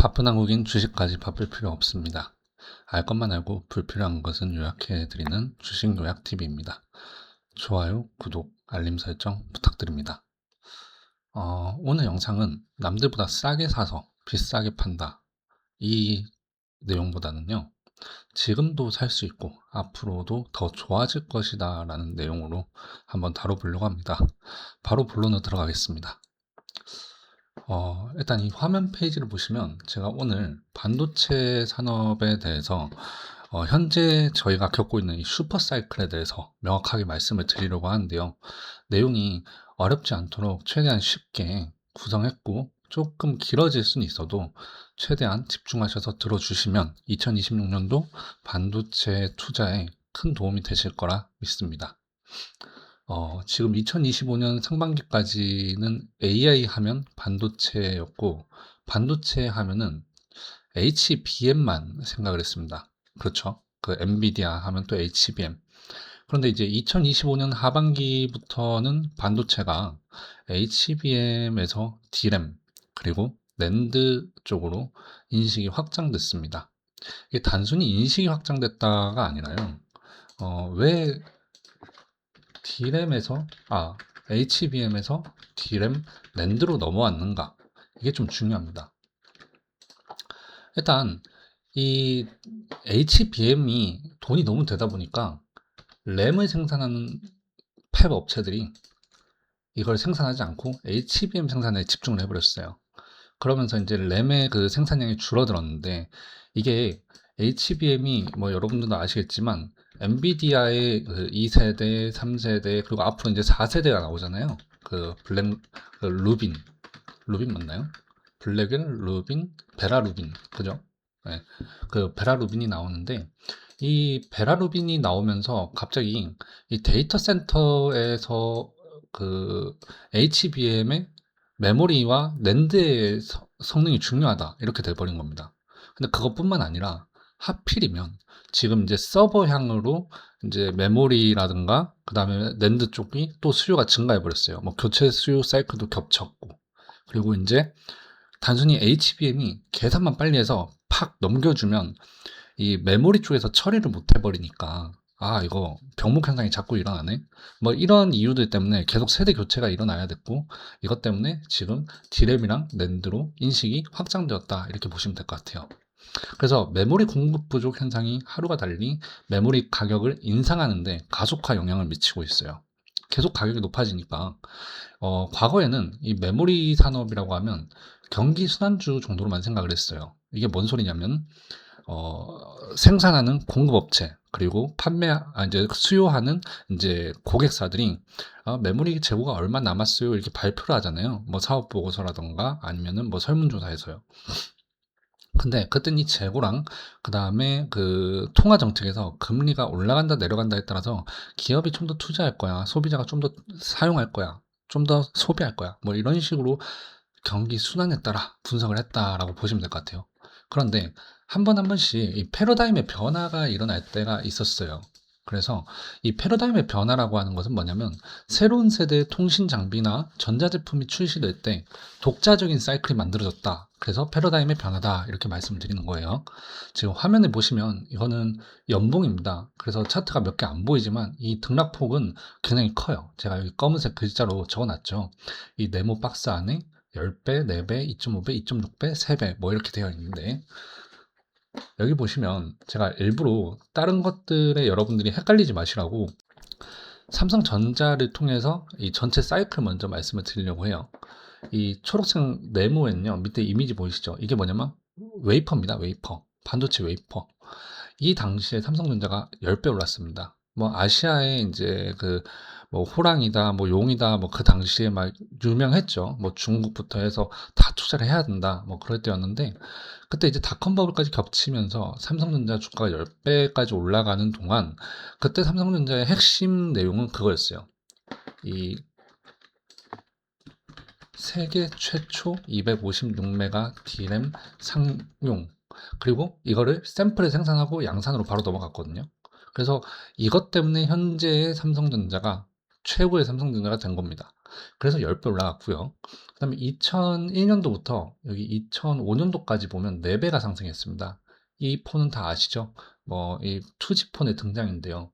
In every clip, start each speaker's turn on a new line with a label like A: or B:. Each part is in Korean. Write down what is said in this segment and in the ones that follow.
A: 바쁜 한국인 주식까지 바쁠 필요 없습니다. 알 것만 알고 불필요한 것은 요약해드리는 주식 요약 TV입니다. 좋아요, 구독, 알림 설정 부탁드립니다. 오늘 영상은 남들보다 싸게 사서 비싸게 판다. 이 내용보다는요, 지금도 살 수 있고 앞으로도 더 좋아질 것이다 라는 내용으로 한번 다뤄보려고 합니다. 바로 본론으로 들어가겠습니다. 일단 이 화면 페이지를 보시면 제가 오늘 반도체 산업에 대해서 현재 저희가 겪고 있는 이 슈퍼사이클에 대해서 명확하게 말씀을 드리려고 하는데요. 내용이 어렵지 않도록 최대한 쉽게 구성했고 조금 길어질 수는 있어도 최대한 집중하셔서 들어주시면 2026년도 반도체 투자에 큰 도움이 되실 거라 믿습니다. 지금 2025년 상반기까지는 AI 하면 반도체였고, 반도체 하면은 HBM만 생각을 했습니다. 그렇죠? 그 엔비디아 하면 또 HBM. 그런데 이제 2025년 하반기부터는 반도체가 HBM에서 DRAM, 그리고 낸드 쪽으로 인식이 확장됐습니다. 이게 단순히 인식이 확장됐다가 아니라요. 왜 HBM에서 DRAM, 낸드로 넘어왔는가? 이게 좀 중요합니다. 일단 이 HBM이 돈이 너무 되다 보니까 램을 생산하는 팹 업체들이 이걸 생산하지 않고 HBM 생산에 집중을 해버렸어요. 그러면서 이제 램의 그 생산량이 줄어들었는데, 이게 HBM이 뭐 여러분들도 아시겠지만 엔비디아의 그 2세대, 3세대, 그리고 앞으로 이제 4세대가 나오잖아요. 그 루빈 맞나요? 블랙은 루빈, 베라루빈, 그죠? 네. 그 베라루빈이 나오는데, 이 베라루빈이 나오면서 갑자기 이 데이터 센터에서 그 HBM의 메모리와 낸드의 성능이 중요하다, 이렇게 돼버린 겁니다. 근데 그것뿐만 아니라 하필이면 지금 이제 서버향으로 이제 메모리라든가 그 다음에 낸드 쪽이 또 수요가 증가해 버렸어요. 뭐 교체 수요 사이클도 겹쳤고, 그리고 이제 단순히 HBM이 계산만 빨리 해서 팍 넘겨주면 이 메모리 쪽에서 처리를 못 해버리니까, 이거 병목 현상이 자꾸 일어나네, 뭐 이런 이유들 때문에 계속 세대 교체가 일어나야 됐고, 이것 때문에 지금 D램이랑 낸드로 인식이 확장되었다, 이렇게 보시면 될 것 같아요. 그래서 메모리 공급 부족 현상이 하루가 달리 메모리 가격을 인상하는데 가속화 영향을 미치고 있어요. 계속 가격이 높아지니까, 과거에는 이 메모리 산업이라고 하면 경기 순환주 정도로만 생각을 했어요. 이게 뭔 소리냐면, 생산하는 공급업체, 그리고 이제 수요하는 이제 고객사들이 메모리 재고가 얼마 남았어요, 이렇게 발표를 하잖아요. 뭐 사업 보고서라던가 아니면은 뭐 설문조사에서요. 근데 그땐 이 재고랑 그 다음에 그 통화 정책에서 금리가 올라간다 내려간다에 따라서 기업이 좀 더 투자할 거야, 소비자가 좀 더 사용할 거야, 좀 더 소비할 거야, 뭐 이런 식으로 경기 순환에 따라 분석을 했다라고 보시면 될 것 같아요. 그런데 한 번 한 번씩 이 패러다임의 변화가 일어날 때가 있었어요. 그래서 이 패러다임의 변화라고 하는 것은 뭐냐면, 새로운 세대의 통신 장비나 전자제품이 출시될 때 독자적인 사이클이 만들어졌다, 그래서 패러다임의 변화다, 이렇게 말씀드리는 거예요. 지금 화면에 보시면 이거는 연봉입니다. 그래서 차트가 몇 개 안 보이지만 이 등락폭은 굉장히 커요. 제가 여기 검은색 글자로 적어놨죠. 이 네모 박스 안에 10배, 4배, 2.5배, 2.6배, 3배 뭐 이렇게 되어 있는데, 여기 보시면 제가 일부러 다른 것들에 여러분들이 헷갈리지 마시라고 삼성전자를 통해서 이 전체 사이클 먼저 말씀을 드리려고 해요. 이 초록색 네모에는요, 밑에 이미지 보이시죠? 이게 뭐냐면 웨이퍼입니다. 웨이퍼. 반도체 웨이퍼. 이 당시에 삼성전자가 10배 올랐습니다. 뭐 아시아에 이제 그 뭐 호랑이다, 뭐 용이다, 뭐 그 당시에 막 유명했죠. 뭐 중국부터 해서 다 투자를 해야 된다, 뭐 그럴 때였는데, 그때 이제 닷컴 버블까지 겹치면서 삼성전자 주가가 10배까지 올라가는 동안, 그때 삼성전자의 핵심 내용은 그거였어요. 이 세계 최초 256메가 D램 상용, 그리고 이거를 샘플에 생산하고 양산으로 바로 넘어갔거든요. 그래서 이것 때문에 현재의 삼성전자가 최고의 삼성전자가 된 겁니다. 그래서 10배 올라갔고요. 그다음에 2001년도부터 여기 2005년도까지 보면 4배가 상승했습니다. 이 폰은 다 아시죠? 뭐 이 투지 폰의 등장인데요.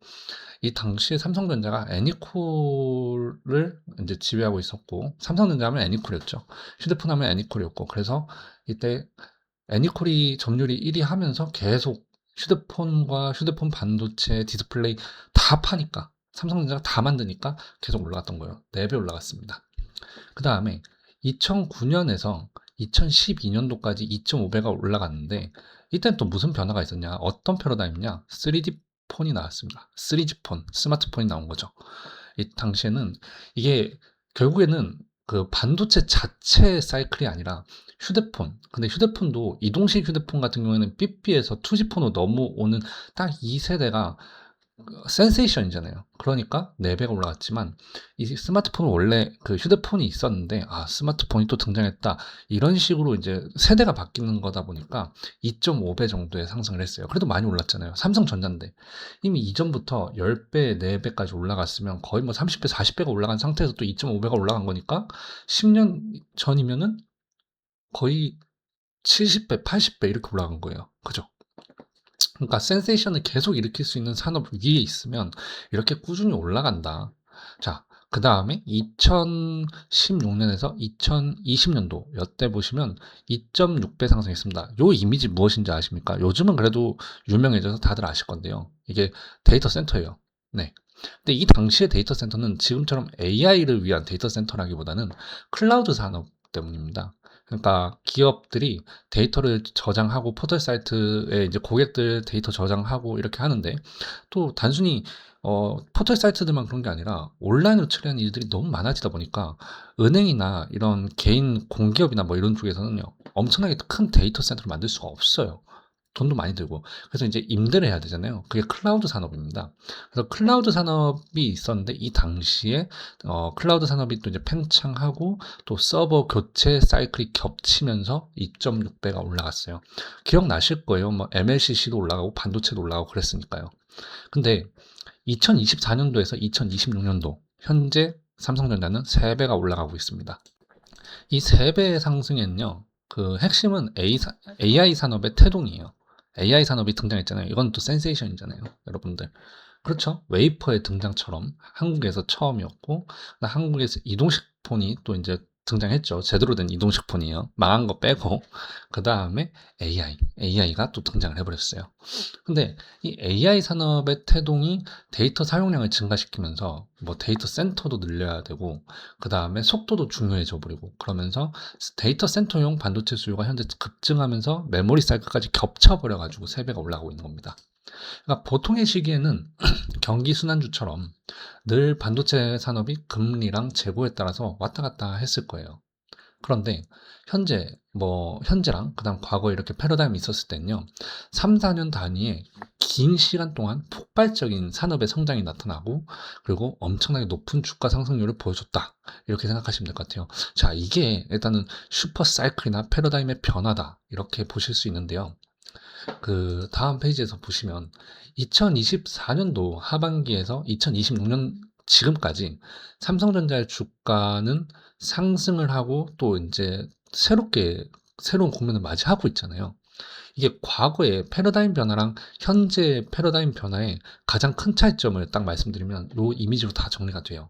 A: 이 당시에 삼성전자가 애니콜을 이제 지배하고 있었고, 삼성전자 하면 애니콜이었죠. 휴대폰 하면 애니콜이었고, 그래서 이때 애니콜이 점유율이 1위 하면서 계속 휴대폰과 휴대폰 반도체, 디스플레이 다 파니까, 삼성전자가 다 만드니까 계속 올라갔던 거예요. 4배 올라갔습니다. 그 다음에 2009년에서 2012년도까지 2.5배가 올라갔는데, 이때는 또 무슨 변화가 있었냐? 어떤 패러다임이냐? 3D 폰이 나왔습니다. 3G 폰, 스마트폰이 나온 거죠. 이 당시에는 이게 결국에는 그 반도체 자체 사이클이 아니라 휴대폰. 근데 휴대폰도 이동식 휴대폰 같은 경우에는 삐삐에서 2G 폰으로 넘어오는 딱 이 세대가 센세이션이잖아요. 그러니까 4배가 올라갔지만 이 스마트폰은 원래 그 휴대폰이 있었는데 스마트폰이 또 등장했다. 이런 식으로 이제 세대가 바뀌는 거다 보니까 2.5배 정도의 상승을 했어요. 그래도 많이 올랐잖아요. 삼성전자인데 이미 이전부터 10배, 4배까지 올라갔으면 거의 뭐 30배, 40배가 올라간 상태에서 또 2.5배가 올라간 거니까 10년 전이면은 거의 70배, 80배 이렇게 올라간 거예요. 그죠? 그러니까 센세이션을 계속 일으킬 수 있는 산업 위에 있으면 이렇게 꾸준히 올라간다. 자, 그 다음에 2016년에서 2020년도 여때 보시면 2.6배 상승했습니다. 요 이미지 무엇인지 아십니까? 요즘은 그래도 유명해져서 다들 아실 건데요. 이게 데이터 센터예요. 네. 근데 이 당시의 데이터 센터는 지금처럼 AI를 위한 데이터 센터라기보다는 클라우드 산업 때문입니다. 그러니까 기업들이 데이터를 저장하고 포털 사이트에 이제 고객들 데이터 저장하고 이렇게 하는데 또 단순히 포털 사이트들만 그런 게 아니라 온라인으로 처리하는 일들이 너무 많아지다 보니까 은행이나 이런 개인 공기업이나 뭐 이런 쪽에서는요 엄청나게 큰 데이터 센터를 만들 수가 없어요. 돈도 많이 들고. 그래서 이제 임대를 해야 되잖아요. 그게 클라우드 산업입니다. 그래서 클라우드 산업이 있었는데 이 당시에 클라우드 산업이 또 이제 팽창하고 또 서버 교체 사이클이 겹치면서 2.6배가 올라갔어요. 기억나실 거예요. 뭐 MLCC도 올라가고 반도체도 올라가고 그랬으니까요. 근데 2024년도에서 2026년도 현재 삼성전자는 3배가 올라가고 있습니다. 이 3배의 상승에는요. 그 핵심은 AI 산업의 태동이에요. AI 산업이 등장했잖아요. 이건 또 센세이션이잖아요. 여러분들. 그렇죠? 웨이퍼의 등장처럼 한국에서 처음이었고, 한국에서 이동식 폰이 또 이제 등장했죠. 제대로 된 이동식 폰이에요. 망한 거 빼고. 그 다음에 AI가 또 등장을 해버렸어요. 근데 이 AI 산업의 태동이 데이터 사용량을 증가시키면서 뭐 데이터 센터도 늘려야 되고, 그 다음에 속도도 중요해져 버리고, 그러면서 데이터 센터용 반도체 수요가 현재 급증하면서 메모리 사이클까지 겹쳐버려가지고 3배가 올라가고 있는 겁니다. 그러니까 보통의 시기에는 경기 순환주처럼 늘 반도체 산업이 금리랑 재고에 따라서 왔다 갔다 했을 거예요. 그런데 현재랑 그다음 과거에 이렇게 패러다임이 있었을 때는요. 3, 4년 단위의 긴 시간 동안 폭발적인 산업의 성장이 나타나고 그리고 엄청나게 높은 주가 상승률을 보여줬다. 이렇게 생각하시면 될 것 같아요. 자, 이게 일단은 슈퍼 사이클이나 패러다임의 변화다. 이렇게 보실 수 있는데요. 그 다음 페이지에서 보시면 2024년도 하반기에서 2026년 지금까지 삼성전자의 주가는 상승을 하고 또 이제 새로운 국면을 맞이하고 있잖아요. 이게 과거의 패러다임 변화랑 현재 패러다임 변화의 가장 큰 차이점을 딱 말씀드리면 이 이미지로 다 정리가 돼요.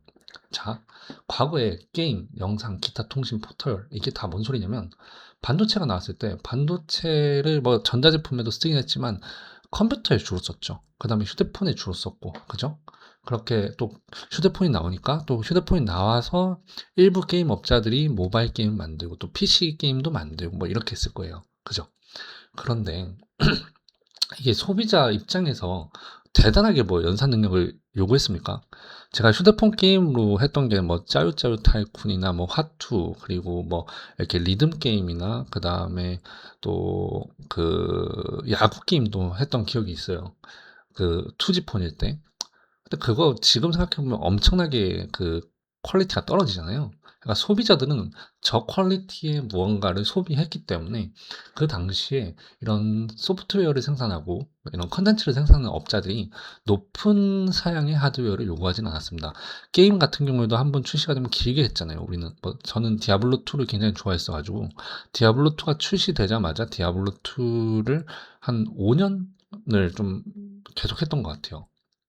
A: 자, 과거에 게임, 영상, 기타 통신, 포털 이게 다 뭔 소리냐면 반도체가 나왔을 때 반도체를 뭐 전자제품에도 쓰긴 했지만 컴퓨터에 주로 썼죠. 그 다음에 휴대폰에 주로 썼고, 그죠? 그렇게 또 휴대폰이 나오니까 또 휴대폰이 나와서 일부 게임 업자들이 모바일 게임 만들고 또 PC 게임도 만들고 뭐 이렇게 했을 거예요. 그죠? 그런데 이게 소비자 입장에서 대단하게 뭐 연산 능력을 요구했습니까? 제가 휴대폰 게임으로 했던 게 뭐 짜요짜요 타이쿤이나 뭐 화투 그리고 뭐 이렇게 리듬 게임이나 그 다음에 또 그 야구 게임도 했던 기억이 있어요. 그 투지폰일 때. 근데 그거 지금 생각해보면 엄청나게 그 퀄리티가 떨어지잖아요. 그러니까 소비자들은 저퀄리티의 무언가를 소비했기 때문에 그 당시에 이런 소프트웨어를 생산하고 이런 컨텐츠를 생산하는 업자들이 높은 사양의 하드웨어를 요구하진 않았습니다. 게임 같은 경우에도 한번 출시가 되면 길게 했잖아요. 우리는 뭐 저는 디아블로2를 굉장히 좋아했어 가지고 디아블로2가 출시되자마자 디아블로2를 한 5년을 좀 계속했던 것 같아요.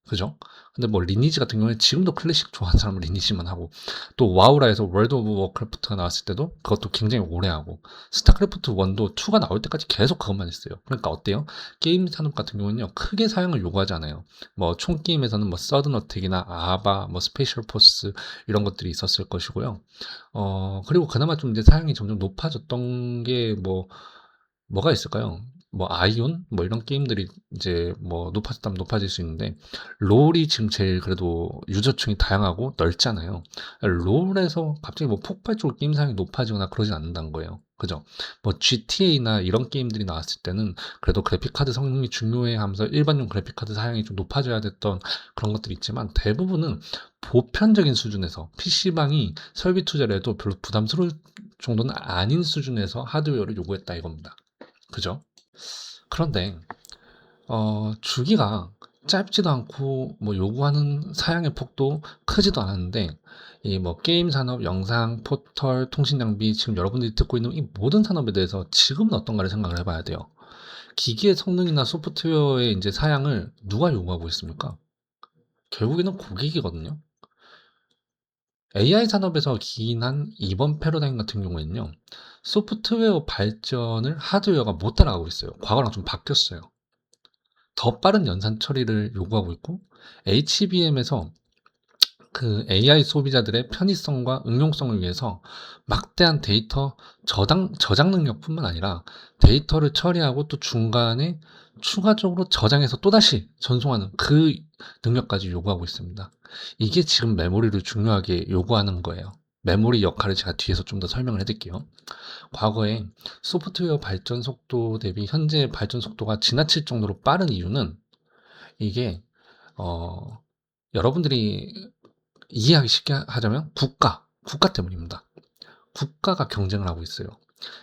A: 그죠? 근데 뭐 리니지 같은 경우에 지금도 클래식 좋아하는 사람은 리니지만 하고, 또 와우라에서 월드 오브 워크래프트가 나왔을 때도 그것도 굉장히 오래 하고, 스타크래프트 1도 2가 나올 때까지 계속 그것만 했어요. 그러니까 어때요? 게임 산업 같은 경우는요, 크게 사양을 요구하지 않아요. 뭐 총 게임에서는 뭐 서든 어택이나 아바, 뭐 스페셜 포스 이런 것들이 있었을 것이고요. 그리고 그나마 좀 이제 사양이 점점 높아졌던 게 뭐가 있을까요? 뭐 아이온 뭐 이런 게임들이 이제 뭐 높아졌다면 높아질 수 있는데, 롤이 지금 제일 그래도 유저층이 다양하고 넓잖아요. 롤에서 갑자기 뭐 폭발적으로 게임 사양이 높아지거나 그러진 않는다는 거예요. 그죠? 뭐 GTA나 이런 게임들이 나왔을 때는 그래도 그래픽카드 성능이 중요해 하면서 일반용 그래픽카드 사양이 좀 높아져야 됐던 그런 것들이 있지만, 대부분은 보편적인 수준에서 PC방이 설비 투자를 해도 별로 부담스러울 정도는 아닌 수준에서 하드웨어를 요구했다 이겁니다. 그죠? 그런데 주기가 짧지도 않고 뭐 요구하는 사양의 폭도 크지도 않았는데, 이 뭐 게임 산업, 영상, 포털, 통신 장비, 지금 여러분들이 듣고 있는 이 모든 산업에 대해서 지금은 어떤가를 생각을 해봐야 돼요. 기기의 성능이나 소프트웨어의 이제 사양을 누가 요구하고 있습니까? 결국에는 고객이거든요. AI 산업에서 기인한 이번 패러다임 같은 경우에는요, 소프트웨어 발전을 하드웨어가 못 따라가고 있어요. 과거랑 좀 바뀌었어요. 더 빠른 연산 처리를 요구하고 있고, HBM에서 그 AI 소비자들의 편의성과 응용성을 위해서 막대한 데이터 저장 능력뿐만 아니라 데이터를 처리하고 또 중간에 추가적으로 저장해서 또다시 전송하는 그 능력까지 요구하고 있습니다. 이게 지금 메모리를 중요하게 요구하는 거예요. 메모리 역할을 제가 뒤에서 좀 더 설명을 해드릴게요. 과거에 소프트웨어 발전 속도 대비 현재 발전 속도가 지나칠 정도로 빠른 이유는, 이게 어, 여러분들이 이해하기 쉽게 하자면 국가 때문입니다. 국가가 경쟁을 하고 있어요.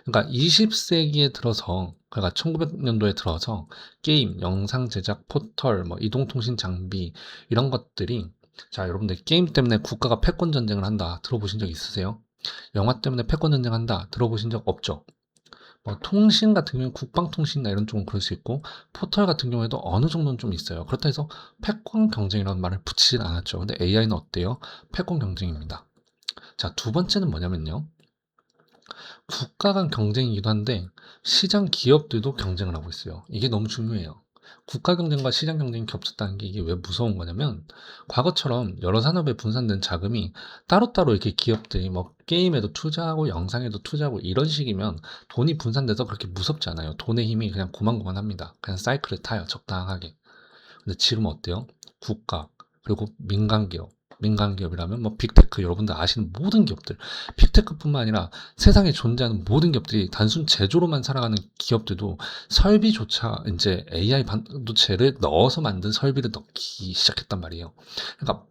A: 그러니까 20세기에 들어서, 그러니까 1900년도에 들어서 게임, 영상 제작, 포털, 뭐 이동통신 장비 이런 것들이, 자, 여러분들 게임 때문에 국가가 패권 전쟁을 한다 들어보신 적 있으세요? 영화 때문에 패권 전쟁 한다 들어보신 적 없죠? 뭐 통신 같은 경우는 국방통신이나 이런 쪽은 그럴 수 있고, 포털 같은 경우에도 어느 정도는 좀 있어요. 그렇다 해서 패권 경쟁이라는 말을 붙이진 않았죠. 근데 AI는 어때요? 패권 경쟁입니다. 자, 두 번째는 뭐냐면요, 국가 간 경쟁이기도 한데 시장 기업들도 경쟁을 하고 있어요. 이게 너무 중요해요. 국가 경쟁과 시장 경쟁이 겹쳤다는 게 이게 왜 무서운 거냐면, 과거처럼 여러 산업에 분산된 자금이 따로따로 이렇게 기업들이 뭐 게임에도 투자하고 영상에도 투자하고 이런 식이면 돈이 분산돼서 그렇게 무섭지 않아요. 돈의 힘이 그냥 고만고만합니다. 그냥 사이클을 타요, 적당하게. 근데 지금 어때요? 국가, 그리고 민간 기업, 민간 기업이라면 뭐 빅테크, 여러분들 아시는 모든 기업들, 빅테크뿐만 아니라 세상에 존재하는 모든 기업들이 단순 제조로만 살아가는 기업들도 설비조차 이제 AI 반도체를 넣어서 만든 설비를 넣기 시작했단 말이에요. 그러니까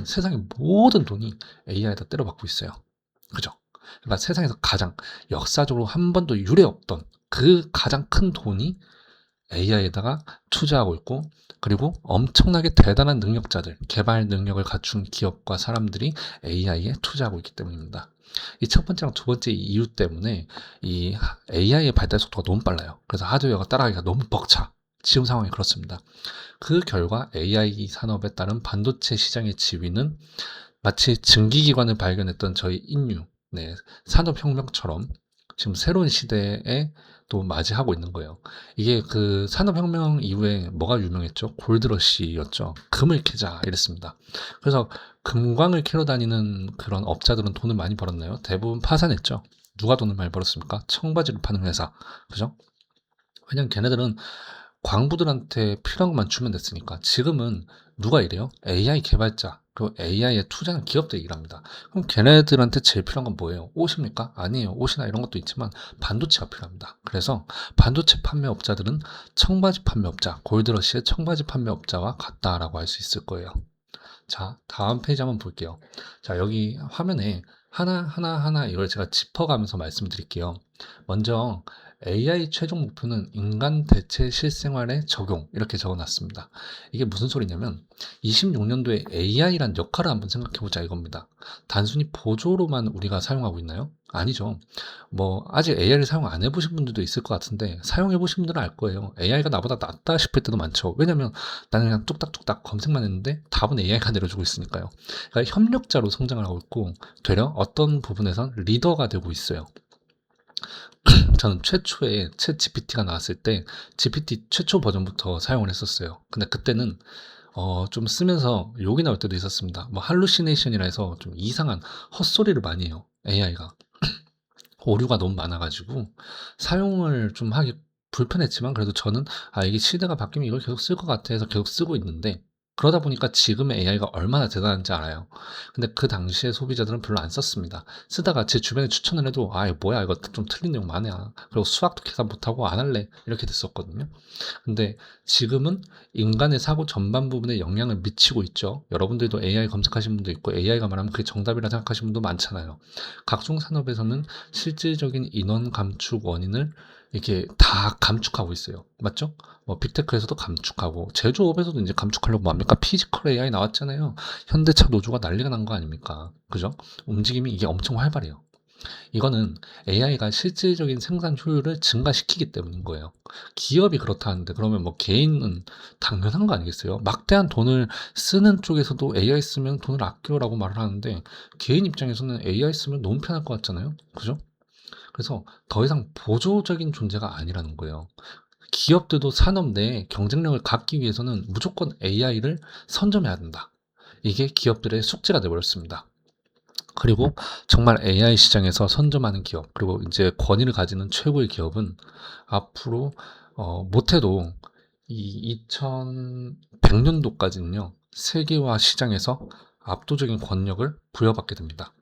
A: 세상의 모든 돈이 AI에다 때려박고 있어요. 그죠? 그러니까 세상에서 가장 역사적으로 한 번도 유례 없던 그 가장 큰 돈이 AI에다가 투자하고 있고, 그리고 엄청나게 대단한 능력자들, 개발 능력을 갖춘 기업과 사람들이 AI에 투자하고 있기 때문입니다. 이 첫 번째랑 두 번째 이유 때문에 이 AI의 발달 속도가 너무 빨라요. 그래서 하드웨어가 따라가기가 너무 벅차. 지금 상황이 그렇습니다. 그 결과 AI 산업에 따른 반도체 시장의 지위는 마치 증기기관을 발견했던 저희 인류, 네, 산업혁명처럼 지금 새로운 시대에 또 맞이하고 있는 거예요. 이게 그 산업혁명 이후에 뭐가 유명했죠? 골드러시였죠. 금을 캐자 이랬습니다. 그래서 금광을 캐러 다니는 그런 업자들은 돈을 많이 벌었나요? 대부분 파산했죠. 누가 돈을 많이 벌었습니까? 청바지를 파는 회사. 그죠? 왜냐면 걔네들은 광부들한테 필요한 것만 주면 됐으니까. 지금은 누가 이래요? AI 개발자, 그리고 AI에 투자하는 기업들이 일합니다. 그럼 걔네들한테 제일 필요한 건 뭐예요? 옷입니까? 아니에요. 옷이나 이런 것도 있지만 반도체가 필요합니다. 그래서 반도체 판매업자들은 청바지 판매업자, 골드러시의 청바지 판매업자와 같다라고 할 수 있을 거예요. 자, 다음 페이지 한번 볼게요. 자, 여기 화면에 하나하나 이걸 제가 짚어가면서 말씀드릴게요. 먼저 AI 최종 목표는 인간 대체 실생활에 적용 이렇게 적어놨습니다. 이게 무슨 소리냐면 26년도에 AI란 역할을 한번 생각해보자 이겁니다. 단순히 보조로만 우리가 사용하고 있나요? 아니죠. 뭐 아직 AI를 사용 안 해보신 분들도 있을 것 같은데 사용해보신 분들은 알 거예요. AI가 나보다 낫다 싶을 때도 많죠. 왜냐면 나는 그냥 뚝딱뚝딱 검색만 했는데 답은 AI가 내려주고 있으니까요. 그러니까 협력자로 성장을 하고 있고 되려 어떤 부분에선 리더가 되고 있어요. 저는 최초에 챗 GPT가 나왔을 때 GPT 최초 버전부터 사용을 했었어요. 근데 그때는 좀 쓰면서 욕이 나올 때도 있었습니다. 뭐 할루시네이션이라 해서 좀 이상한 헛소리를 많이 해요. AI가. 오류가 너무 많아가지고 사용을 좀 하기 불편했지만 그래도 저는 이게 시대가 바뀌면 이걸 계속 쓸 것 같아 해서 계속 쓰고 있는데 그러다 보니까 지금의 AI가 얼마나 대단한지 알아요. 근데 그 당시에 소비자들은 별로 안 썼습니다. 쓰다가 제 주변에 추천을 해도 이거 뭐야 이거 좀 틀린 내용 많아. 그리고 수학도 계산 못하고 안 할래 이렇게 됐었거든요. 근데 지금은 인간의 사고 전반 부분에 영향을 미치고 있죠. 여러분들도 AI 검색하신 분도 있고 AI가 말하면 그게 정답이라 생각하시는 분도 많잖아요. 각종 산업에서는 실질적인 인원 감축 원인을 이렇게 다 감축하고 있어요. 맞죠? 뭐 빅테크에서도 감축하고 제조업에서도 이제 감축하려고 뭐 합니까? 피지컬 AI 나왔잖아요. 현대차 노조가 난리가 난 거 아닙니까? 그죠? 움직임이 이게 엄청 활발해요. 이거는 AI가 실질적인 생산 효율을 증가시키기 때문인 거예요. 기업이 그렇다는데 그러면 뭐 개인은 당연한 거 아니겠어요? 막대한 돈을 쓰는 쪽에서도 AI 쓰면 돈을 아껴라고 말을 하는데 개인 입장에서는 AI 쓰면 너무 편할 것 같잖아요. 그죠? 그래서 더 이상 보조적인 존재가 아니라는 거예요. 기업들도 산업 내에 경쟁력을 갖기 위해서는 무조건 AI를 선점해야 된다. 이게 기업들의 숙제가 되어버렸습니다. 그리고 정말 AI 시장에서 선점하는 기업, 그리고 이제 권위를 가지는 최고의 기업은 앞으로 못해도 이 2100년도까지는요, 세계화 시장에서 압도적인 권력을 부여받게 됩니다.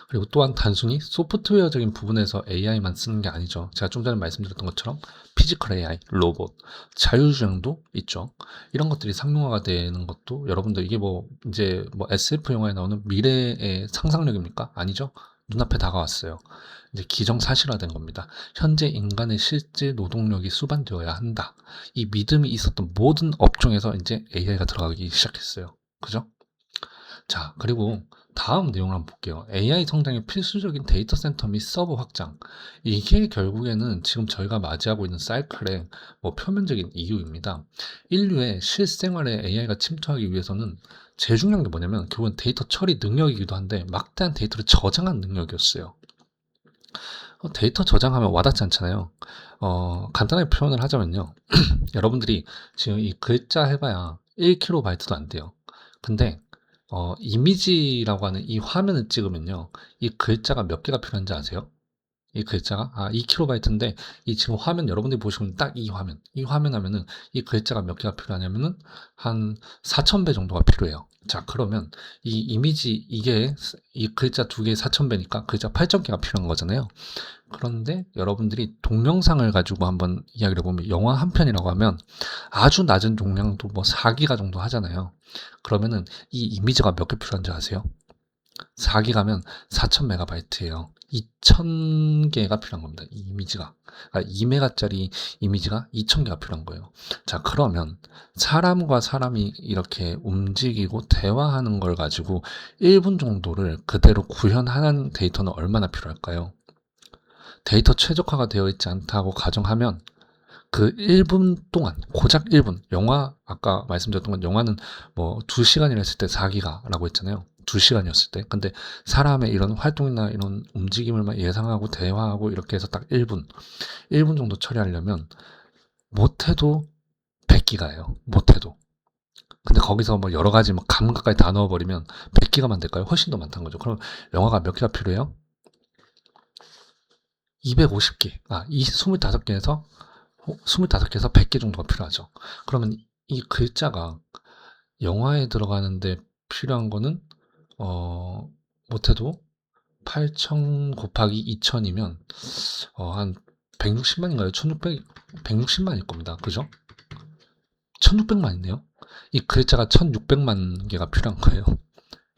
A: 그리고 또한 단순히 소프트웨어적인 부분에서 AI만 쓰는 게 아니죠. 제가 좀 전에 말씀드렸던 것처럼 피지컬 AI, 로봇, 자율주행도 있죠. 이런 것들이 상용화가 되는 것도 여러분들 이게 뭐 이제 뭐 SF 영화에 나오는 미래의 상상력입니까? 아니죠. 눈앞에 다가왔어요. 이제 기정사실화된 겁니다. 현재 인간의 실제 노동력이 수반되어야 한다. 이 믿음이 있었던 모든 업종에서 이제 AI가 들어가기 시작했어요. 그죠? 자, 그리고 다음 내용을 한번 볼게요. AI 성장의 필수적인 데이터 센터 및 서버 확장. 이게 결국에는 지금 저희가 맞이하고 있는 사이클의 뭐 표면적인 이유입니다. 인류의 실생활에 AI가 침투하기 위해서는 제일 중요한 게 뭐냐면 결국은 데이터 처리 능력이기도 한데 막대한 데이터를 저장한 능력이었어요. 데이터 저장하면 와닿지 않잖아요. 간단하게 표현을 하자면요. 여러분들이 지금 이 글자 해봐야 1kb도 안 돼요. 근데 이미지라고 하는 이 화면을 찍으면요. 이 글자가 몇 개가 필요한지 아세요? 이 글자가 2kb인데 이 지금 화면 여러분들이 보시면 딱 이 화면. 이 화면 하면은 이 글자가 몇 개가 필요하냐면은 한 4,000배 정도가 필요해요. 자, 그러면 이 이미지 이게 이 글자 두 개에 4,000배니까 글자 8,000개가 필요한 거잖아요. 그런데 여러분들이 동영상을 가지고 한번 이야기를 해보면 영화 한 편이라고 하면 아주 낮은 용량도 뭐 4기가 정도 하잖아요. 그러면은 이 이미지가 몇 개 필요한지 아세요? 4기가면 4000메가바이트예요. 2000개가 필요한 겁니다. 이 이미지가. 2메가짜리 이미지가 2000개가 필요한 거예요. 자, 그러면 사람과 사람이 이렇게 움직이고 대화하는 걸 가지고 1분 정도를 그대로 구현하는 데이터는 얼마나 필요할까요? 데이터 최적화가 되어 있지 않다고 가정하면 그 1분 동안 고작 1분 영화 아까 말씀드렸던 건 영화는 뭐 2시간이라 했을 때 4기가라고 했잖아요. 2시간이었을 때. 근데 사람의 이런 활동이나 이런 움직임을 예상하고 대화하고 이렇게 해서 딱 1분 정도 처리하려면 못해도 100기가예요. 못해도. 근데 거기서 뭐 여러 가지 뭐 감각까지 다 넣어버리면 100기가만 될까요? 훨씬 더 많다는 거죠. 그럼 영화가 몇 기가 필요해요? 250개. 이 25개에서 25개에서 100개 정도가 필요하죠. 그러면 이 글자가 영화에 들어가는데 필요한 거는 못해도 8,000 곱하기 2,000이면 한 160만인가요? 1,600, 160만일 겁니다. 그죠? 1,600만 있네요. 이 글자가 1,600만 개가 필요한 거예요.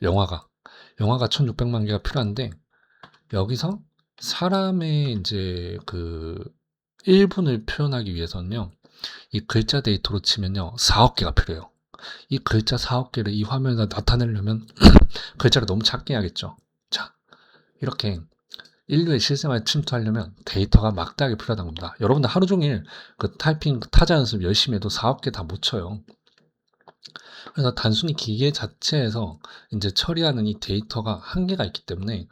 A: 영화가. 영화가 1600만 개가 필요한데 여기서 사람의 이제 그 1분을 표현하기 위해서는요. 이 글자 데이터로 치면요. 4억 개가 필요해요. 이 글자 4억 개를 이 화면에 나타내려면 글자를 너무 작게 해야겠죠. 자, 이렇게 인류의 실생활에 침투하려면 데이터가 막대하게 필요하다는 겁니다. 여러분들 하루 종일 그 타이핑 타자 연습 열심히 해도 4억 개 다 못 쳐요. 그래서 단순히 기계 자체에서 이제 처리하는 이 데이터가 한계가 있기 때문에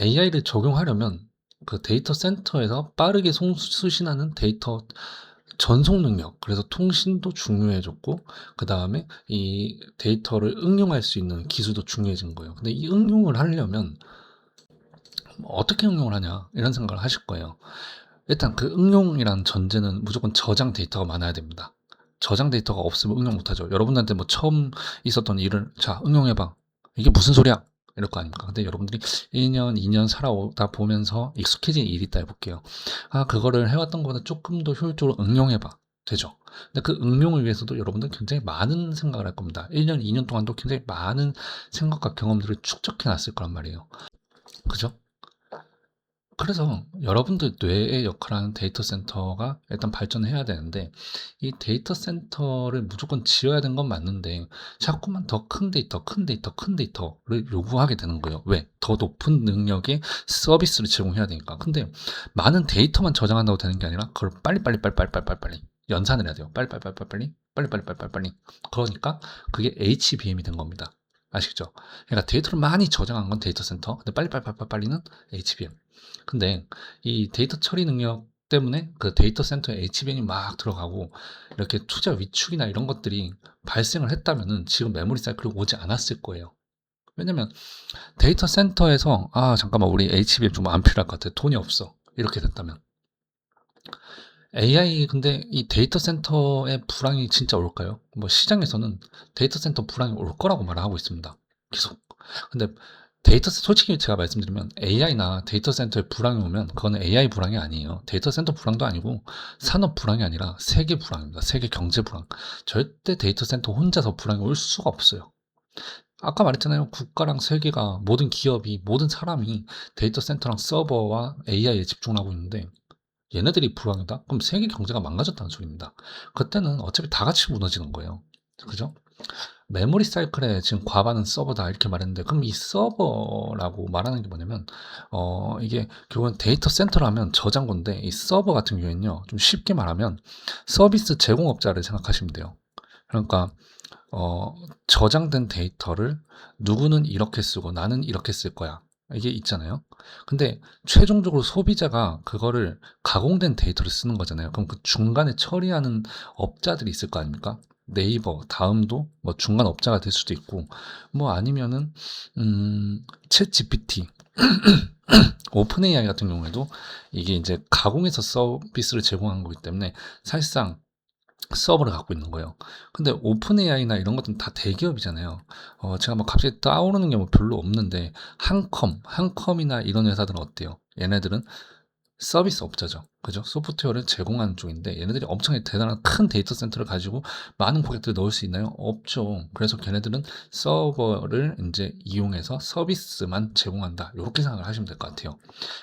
A: AI를 적용하려면 그 데이터 센터에서 빠르게 수신하는 데이터 전송 능력, 그래서 통신도 중요해졌고, 그 다음에 이 데이터를 응용할 수 있는 기술도 중요해진 거예요. 근데 이 응용을 하려면 어떻게 응용을 하냐, 이런 생각을 하실 거예요. 일단 그 응용이란 전제는 무조건 저장 데이터가 많아야 됩니다. 저장 데이터가 없으면 응용 못하죠. 여러분한테 뭐 처음 있었던 일을 자 응용해봐. 이게 무슨 소리야? 이럴 거 아닙니까? 근데 여러분들이 1년, 2년 살아오다 보면서 익숙해진 일이 있다 해볼게요. 아, 그거를 해왔던 거보다 조금 더 효율적으로 응용해봐. 되죠. 근데 그 응용을 위해서도 여러분들 굉장히 많은 생각을 할 겁니다. 1년, 2년 동안도 굉장히 많은 생각과 경험들을 축적해 놨을 거란 말이에요. 그죠? 그래서 여러분들 뇌의 역할하는 데이터 센터가 일단 발전해야 되는데 이 데이터 센터를 무조건 지어야 되는 건 맞는데 자꾸만 더 큰 데이터, 큰 데이터, 큰 데이터를 요구하게 되는 거예요. 왜? 더 높은 능력의 서비스를 제공해야 되니까. 근데 많은 데이터만 저장한다고 되는 게 아니라 그걸 빨리 연산을 해야 돼요. 빨리. 그러니까 그게 HBM이 된 겁니다. 아시죠? 그러니까 데이터를 많이 저장한 건 데이터 센터, 근데 빨리는 HBM. 근데 이 데이터 처리 능력 때문에 그 데이터 센터에 HBM이 막 들어가고 이렇게 투자 위축이나 이런 것들이 발생을 했다면은 지금 메모리 사이클이 오지 않았을 거예요. 왜냐면 데이터 센터에서 아 잠깐만 우리 HBM 좀 안 필요할 것 같아 돈이 없어 이렇게 됐다면 AI 근데 이 데이터 센터의 불황이 진짜 올까요? 뭐 시장에서는 데이터 센터 불황이 올 거라고 말을 하고 있습니다. 계속. 근데 솔직히 제가 말씀드리면 AI나 데이터 센터에 불황이 오면 그거는 AI 불황이 아니에요. 데이터 센터 불황도 아니고 산업 불황이 아니라 세계 불황입니다. 세계 경제 불황. 절대 데이터 센터 혼자서 불황이 올 수가 없어요. 아까 말했잖아요. 국가랑 세계가 모든 기업이 모든 사람이 데이터 센터랑 서버와 AI에 집중하고 있는데 얘네들이 불황이다? 그럼 세계 경제가 망가졌다는 소리입니다. 그때는 어차피 다 같이 무너지는 거예요. 그죠? 메모리 사이클에 지금 과반은 서버다 이렇게 말했는데 그럼 이 서버라고 말하는 게 뭐냐면 이게 결국은 데이터 센터라면 저장고인데 이 서버 같은 경우에는요 좀 쉽게 말하면 서비스 제공업자를 생각하시면 돼요. 그러니까 저장된 데이터를 누구는 이렇게 쓰고 나는 이렇게 쓸 거야. 이게 있잖아요. 근데 최종적으로 소비자가 그거를 가공된 데이터를 쓰는 거잖아요. 그럼 그 중간에 처리하는 업자들이 있을 거 아닙니까? 네이버, 다음도 뭐 중간 업자가 될 수도 있고, 뭐 아니면은, 챗 GPT, 오픈 AI 같은 경우에도 이게 이제 가공해서 서비스를 제공한 거기 때문에 사실상 서버를 갖고 있는 거예요. 근데 오픈 AI나 이런 것들은 다 대기업이잖아요. 제가 뭐 갑자기 떠오르는 게 뭐 별로 없는데, 한컴이나 이런 회사들은 어때요? 얘네들은 서비스 업자죠. 그죠? 소프트웨어를 제공하는 쪽인데 얘네들이 엄청 대단한 큰 데이터 센터를 가지고 많은 고객들을 넣을 수 있나요? 없죠. 그래서 걔네들은 서버를 이제 이용해서 서비스만 제공한다. 이렇게 생각을 하시면 될 것 같아요.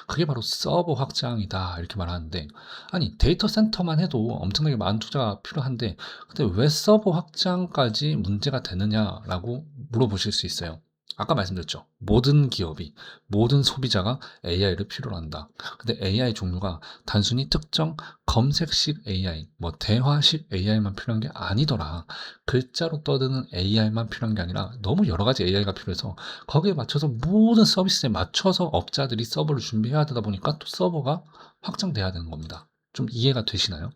A: 그게 바로 서버 확장이다. 이렇게 말하는데 아니 데이터 센터만 해도 엄청나게 많은 투자가 필요한데 근데 왜 서버 확장까지 문제가 되느냐라고 물어보실 수 있어요. 아까 말씀드렸죠. 모든 기업이, 모든 소비자가 AI를 필요로 한다. 근데 AI 종류가 단순히 특정 검색식 AI, 뭐 대화식 AI만 필요한 게 아니더라. 글자로 떠드는 AI만 필요한 게 아니라 너무 여러 가지 AI가 필요해서 거기에 맞춰서 모든 서비스에 맞춰서 업자들이 서버를 준비해야 되다 보니까 또 서버가 확장돼야 되는 겁니다. 좀 이해가 되시나요?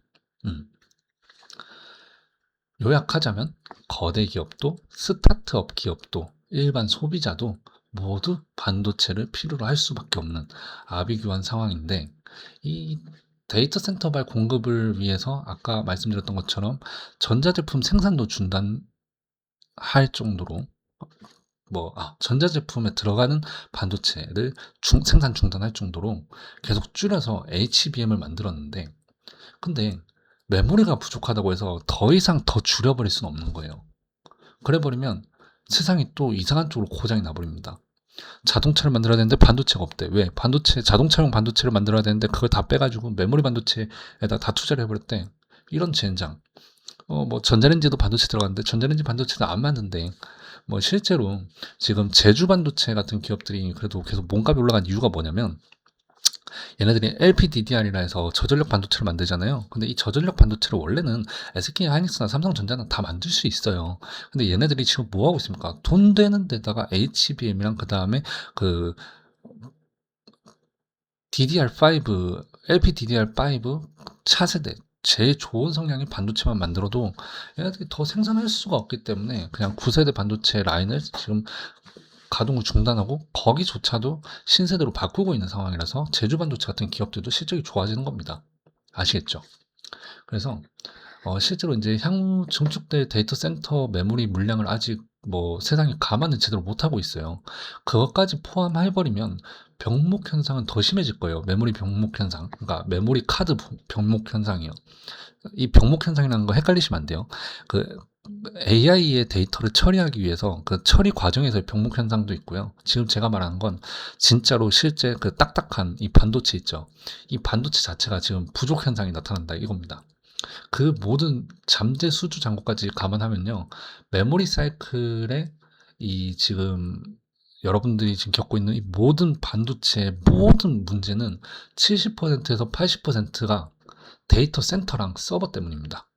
A: 음. 요약하자면 거대 기업도 스타트업 기업도 일반 소비자도 모두 반도체를 필요로 할 수밖에 없는 아비규환 상황인데 이 데이터 센터발 공급을 위해서 아까 말씀드렸던 것처럼 전자제품 생산도 중단할 정도로 전자제품에 들어가는 반도체를 생산 중단할 정도로 계속 줄여서 HBM을 만들었는데 근데 메모리가 부족하다고 해서 더 이상 더 줄여버릴 수는 없는 거예요. 그래 버리면 세상이 또 이상한 쪽으로 고장이 나버립니다. 자동차를 만들어야 되는데 반도체가 없대. 왜? 자동차용 반도체를 만들어야 되는데 그걸 다 빼가지고 메모리 반도체에다 다 투자를 해버렸대. 이런 젠장. 뭐 전자레인지도 반도체 들어갔는데 전자레인지 반도체도 안 맞는데, 뭐 실제로 지금 제주 반도체 같은 기업들이 그래도 계속 몸값이 올라간 이유가 뭐냐면, 얘네들이 LPDDR이라 해서 저전력 반도체를 만들잖아요. 근데 이 저전력 반도체를 원래는 SK 하이닉스나 삼성전자는 다 만들 수 있어요. 근데 얘네들이 지금 뭐 하고 있습니까? 돈 되는 데다가 HBM이랑 그 다음에 그 DDR5, LPDDR5 차세대 제일 좋은 성향의 반도체만 만들어도 얘네들이 더 생산할 수가 없기 때문에 그냥 9세대 반도체 라인을 지금 가동을 중단하고 거기조차도 신세대로 바꾸고 있는 상황이라서 제주 반도체 같은 기업들도 실적이 좋아지는 겁니다. 아시겠죠? 그래서 실제로 이제 향후 증축될 데이터 센터 메모리 물량을 아직 뭐 세상이 감안을 제대로 못하고 있어요. 그것까지 포함해버리면 병목 현상은 더 심해질 거예요. 메모리 병목 현상. 그러니까 메모리 카드 병목 현상이요. 이 병목 현상이라는 거 헷갈리시면 안 돼요. 그 AI의 데이터를 처리하기 위해서 그 처리 과정에서의 병목 현상도 있고요. 지금 제가 말하는 건 진짜로 실제 그 딱딱한 이 반도체 있죠. 이 반도체 자체가 지금 부족 현상이 나타난다 이겁니다. 그 모든 잠재 수주 잔고까지 감안하면요. 메모리 사이클의 이 지금 여러분들이 지금 겪고 있는 이 모든 반도체의 모든 문제는 70%에서 80%가 데이터 센터랑 서버 때문입니다.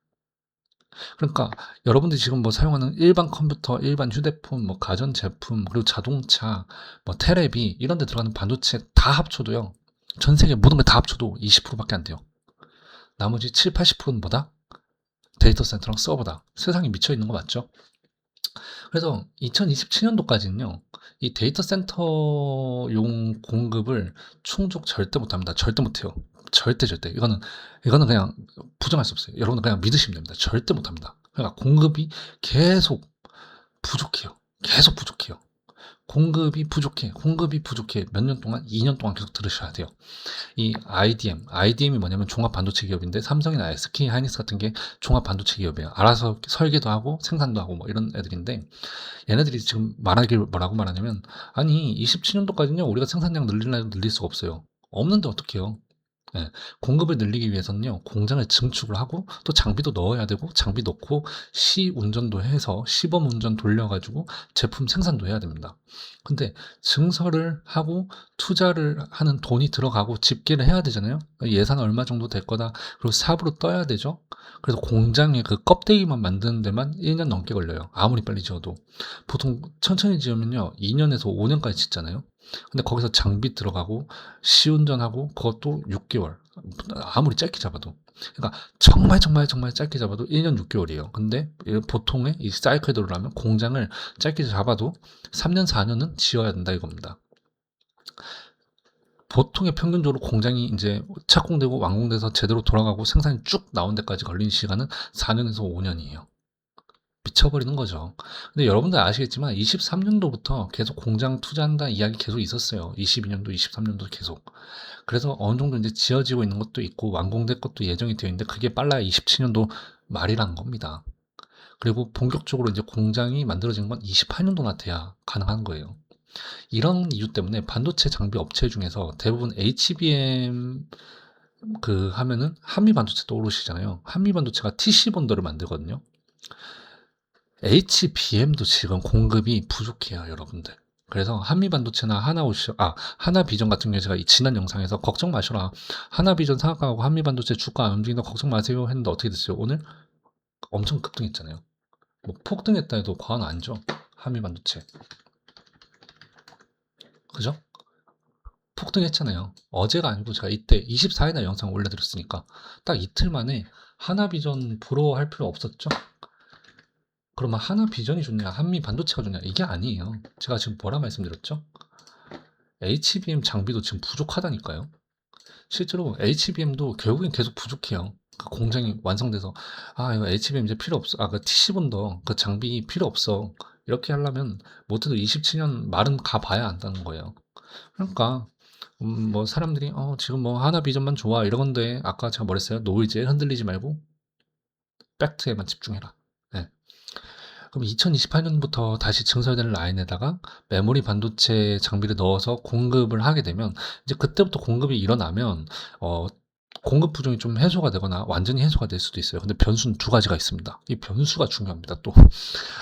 A: 그러니까 여러분들이 지금 뭐 사용하는 일반 컴퓨터, 일반 휴대폰, 뭐 가전제품, 그리고 자동차, 뭐 테레비 이런 데 들어가는 반도체 다 합쳐도요. 전 세계 모든 걸 다 합쳐도 20%밖에 안 돼요. 나머지 7, 80%는 뭐다? 데이터 센터랑 서버다. 세상에 미쳐 있는 거 맞죠? 그래서 2027년도까지는요, 이 데이터 센터용 공급을 충족 절대 못 합니다. 절대 못 해요. 절대. 이거는 그냥 부정할 수 없어요. 여러분은 그냥 믿으시면 됩니다. 절대 못 합니다. 그러니까 공급이 계속 부족해요. 계속 부족해요. 공급이 부족해. 몇 년 동안? 2년 동안 계속 들으셔야 돼요. 이 IDM이 뭐냐면 종합 반도체 기업인데 삼성이나 SK 하이닉스 같은 게 종합 반도체 기업이에요. 알아서 설계도 하고 생산도 하고 뭐 이런 애들인데, 얘네들이 지금 뭐라고 말하냐면, 아니 27년도까지는요 우리가 생산량 늘리려도 늘릴 수가 없어요. 없는데 어떡해요? 예, 공급을 늘리기 위해서는요 공장을 증축을 하고 또 장비도 넣어야 되고, 장비 넣고 시운전도 해서 시범 운전 돌려가지고 제품 생산도 해야 됩니다. 근데 증설을 하고 투자를 하는 돈이 들어가고 집계를 해야 되잖아요. 예산 얼마 정도 될 거다, 그리고 사업으로 떠야 되죠. 그래서 공장에 그 껍데기만 만드는 데만 1년 넘게 걸려요. 아무리 빨리 지어도. 보통 천천히 지으면요 2년에서 5년까지 짓잖아요. 근데 거기서 장비 들어가고 시운전하고 그것도 6개월. 아무리 짧게 잡아도. 그러니까 정말 짧게 잡아도 1년 6개월이에요. 근데 보통의 이 사이클대로라면 공장을 짧게 잡아도 3년 4년은 지어야 된다 이겁니다. 보통의 평균적으로 공장이 이제 착공되고 완공돼서 제대로 돌아가고 생산이 쭉 나온 데까지 걸리는 시간은 4년에서 5년이에요. 미쳐버리는 거죠. 근데 여러분들 아시겠지만 23년도부터 계속 공장 투자한다 이야기 계속 있었어요. 22년도, 23년도 계속. 그래서 어느 정도 이제 지어지고 있는 것도 있고 완공될 것도 예정이 되어 있는데, 그게 빨라야 27년도 말이란 겁니다. 그리고 본격적으로 이제 공장이 만들어진 건 28년도나 돼야 가능한 거예요. 이런 이유 때문에 반도체 장비 업체 중에서 대부분 HBM 하면은 한미 반도체 떠오르시잖아요. 한미 반도체가 TC 본더를 만들거든요. HBM도 지금 공급이 부족해요, 여러분들. 그래서 한미반도체나 하나비전 같은 경우에 제가 이 지난 영상에서 걱정 마셔라, 하나비전 상한가하고 한미반도체 주가 안 움직인다 걱정 마세요 했는데 어떻게 됐어요? 오늘 엄청 급등했잖아요. 뭐 폭등했다 해도 과언 아니죠. 한미반도체. 그죠? 폭등했잖아요. 어제가 아니고 제가 이때 24일날 영상 올려드렸으니까 딱 이틀 만에 하나비전 부러워할 필요 없었죠? 그러면 하나비전이 좋냐, 한미 반도체가 좋냐, 이게 아니에요. 제가 지금 뭐라 말씀드렸죠? HBM 장비도 지금 부족하다니까요. 실제로 HBM도 결국엔 계속 부족해요. 그 공장이 완성돼서 이거 HBM 이제 필요 없어. 그 TC본더 그 장비 필요 없어. 이렇게 하려면 못해도 27년 말은 가봐야 한다는 거예요. 그러니까 뭐 사람들이 지금 뭐 하나비전만 좋아 이러건데, 아까 제가 뭐랬어요? 노이즈에 흔들리지 말고 팩트에만 집중해라. 네. 그럼 2028년부터 다시 증설되는 라인에다가 메모리 반도체 장비를 넣어서 공급을 하게 되면 이제 그때부터 공급이 일어나면 어 공급 부족이 좀 해소가 되거나 완전히 해소가 될 수도 있어요. 근데 변수는 두 가지가 있습니다. 이 변수가 중요합니다. 또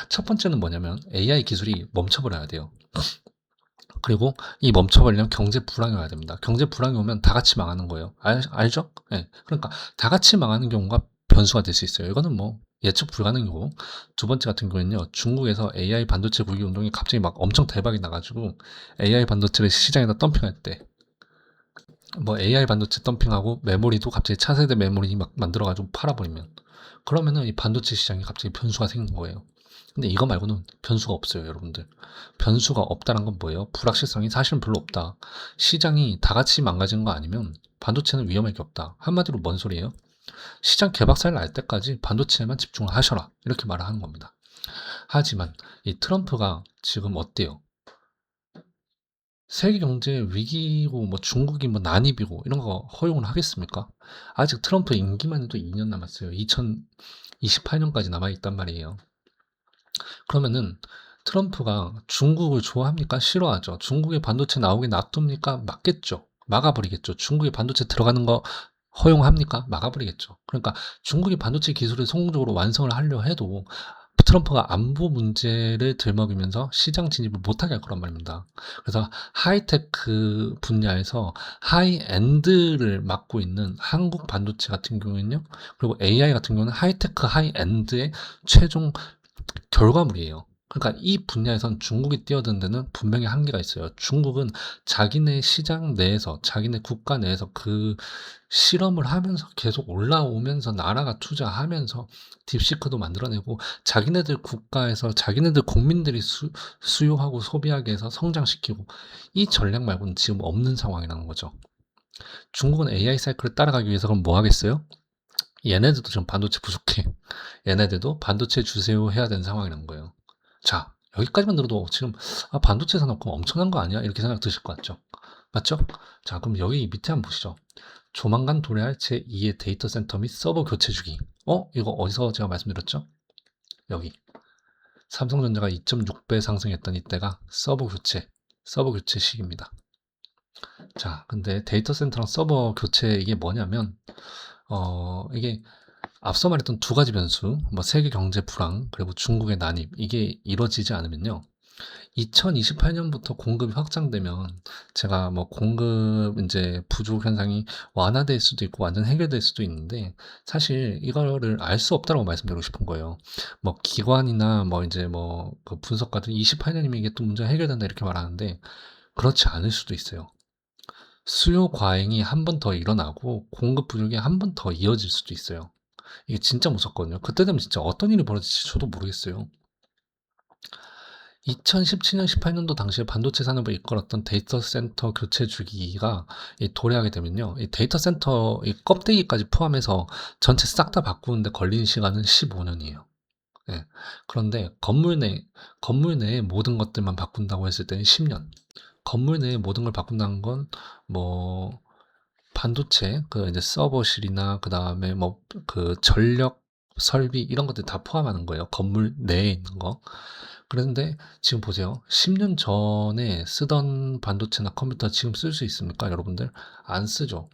A: 첫 번째는 뭐냐면 AI 기술이 멈춰버려야 돼요. 그리고 이 멈춰버리려면 경제 불황이 와야 됩니다. 경제 불황이 오면 다 같이 망하는 거예요. 알죠? 예. 그러니까 다 같이 망하는 경우가 변수가 될 수 있어요. 이거는 뭐 예측 불가능이고, 두 번째 같은 경우에는요, 중국에서 AI 반도체 구입 운동이 갑자기 막 엄청 대박이 나가지고 AI 반도체를 시장에다 덤핑할 때, 뭐 AI 반도체 덤핑하고 메모리도 갑자기 차세대 메모리 막 만들어가지고 팔아버리면, 그러면은 이 반도체 시장이 갑자기 변수가 생긴 거예요. 근데 이거 말고는 변수가 없어요, 여러분들. 변수가 없다는 건 뭐예요? 불확실성이 사실은 별로 없다. 시장이 다 같이 망가지는 거 아니면 반도체는 위험할 게 없다. 한마디로 뭔 소리예요? 시장 개박살 날 때까지 반도체에만 집중을 하셔라. 이렇게 말을 하는 겁니다. 하지만 이 트럼프가 지금 어때요? 세계 경제 위기고 뭐 중국이 뭐 난입이고 이런 거 허용을 하겠습니까? 아직 트럼프 임기만 해도 2년 남았어요. 2028년까지 남아 있단 말이에요. 그러면은 트럼프가 중국을 좋아합니까? 싫어하죠. 중국의 반도체 나오게 놔둡니까? 막겠죠. 막아버리겠죠. 중국의 반도체 들어가는 거 허용합니까? 막아버리겠죠. 그러니까 중국의 반도체 기술을 성공적으로 완성을 하려 해도 트럼프가 안보 문제를 들먹이면서 시장 진입을 못하게 할 거란 말입니다. 그래서 하이테크 분야에서 하이엔드를 맡고 있는 한국 반도체 같은 경우에는요, 그리고 AI 같은 경우는 하이테크 하이엔드의 최종 결과물이에요. 그러니까 이 분야에선 중국이 뛰어드는 데는 분명히 한계가 있어요. 중국은 자기네 시장 내에서, 자기네 국가 내에서 그 실험을 하면서 계속 올라오면서 나라가 투자하면서 딥시크도 만들어내고 자기네들 국가에서 자기네들 국민들이 수요하고 소비하게 해서 성장시키고, 이 전략 말고는 지금 없는 상황이라는 거죠. 중국은 AI 사이클을 따라가기 위해서 그럼 뭐 하겠어요? 얘네들도 지금 반도체 부족해. 얘네들도 반도체 주세요 해야 되는 상황이라는 거예요. 자, 여기까지만 들어도 지금 반도체 산업 그럼 엄청난 거 아니야? 이렇게 생각 드실 것 같죠? 맞죠? 자, 그럼 여기 밑에 한번 보시죠. 조만간 도래할 제2의 데이터 센터 및 서버 교체 주기. 이거 어디서 제가 말씀드렸죠? 여기. 삼성전자가 2.6배 상승했던 이때가 서버 교체 시기입니다. 자, 근데 데이터 센터랑 서버 교체 이게 뭐냐면, 이게 앞서 말했던 두 가지 변수, 뭐 세계 경제 불황, 그리고 중국의 난입, 이게 이루어지지 않으면요, 2028년부터 공급이 확장되면 제가 뭐 공급 이제 부족 현상이 완화될 수도 있고 완전 해결될 수도 있는데, 사실 이거를 알 수 없다고 말씀드리고 싶은 거예요. 뭐 기관이나 뭐 이제 뭐 그 분석가들 28년이면 이게 또 문제가 해결된다 이렇게 말하는데, 그렇지 않을 수도 있어요. 수요 과잉이 한 번 더 일어나고 공급 부족이 한 번 더 이어질 수도 있어요. 이게 진짜 무섭거든요. 그때 되면 진짜 어떤 일이 벌어질지 저도 모르겠어요. 2017년, 18년도 당시에 반도체 산업을 이끌었던 데이터 센터 교체 주기가 도래하게 되면요, 이 데이터 센터 이 껍데기까지 포함해서 전체 싹 다 바꾸는데 걸리는 시간은 15년이에요. 예. 그런데 건물 내의 모든 것들만 바꾼다고 했을 때는 10년. 건물 내의 모든 걸 바꾼다는 건 뭐 반도체 그 이제 서버실이나 그다음에 뭐 그 전력 설비 이런 것들 다 포함하는 거예요. 건물 내에 있는 거. 그런데 지금 보세요. 10년 전에 쓰던 반도체나 컴퓨터 지금 쓸 수 있습니까, 여러분들? 안 쓰죠.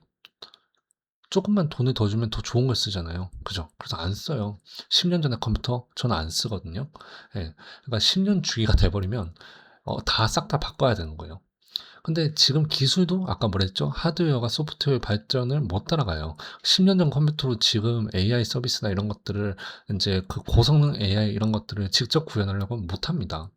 A: 조금만 돈을 더 주면 더 좋은 걸 쓰잖아요. 그죠? 그래서 안 써요. 10년 전에 컴퓨터 저는 안 쓰거든요. 예. 그러니까 10년 주기가 돼버리면 다 싹 다 바꿔야 되는 거예요. 근데 지금 기술도 아까 뭐랬죠? 하드웨어가 소프트웨어 발전을 못 따라가요. 10년 전 컴퓨터로 지금 AI 서비스나 이런 것들을 이제 그 고성능 AI 이런 것들을 직접 구현하려고 하면 못 합니다.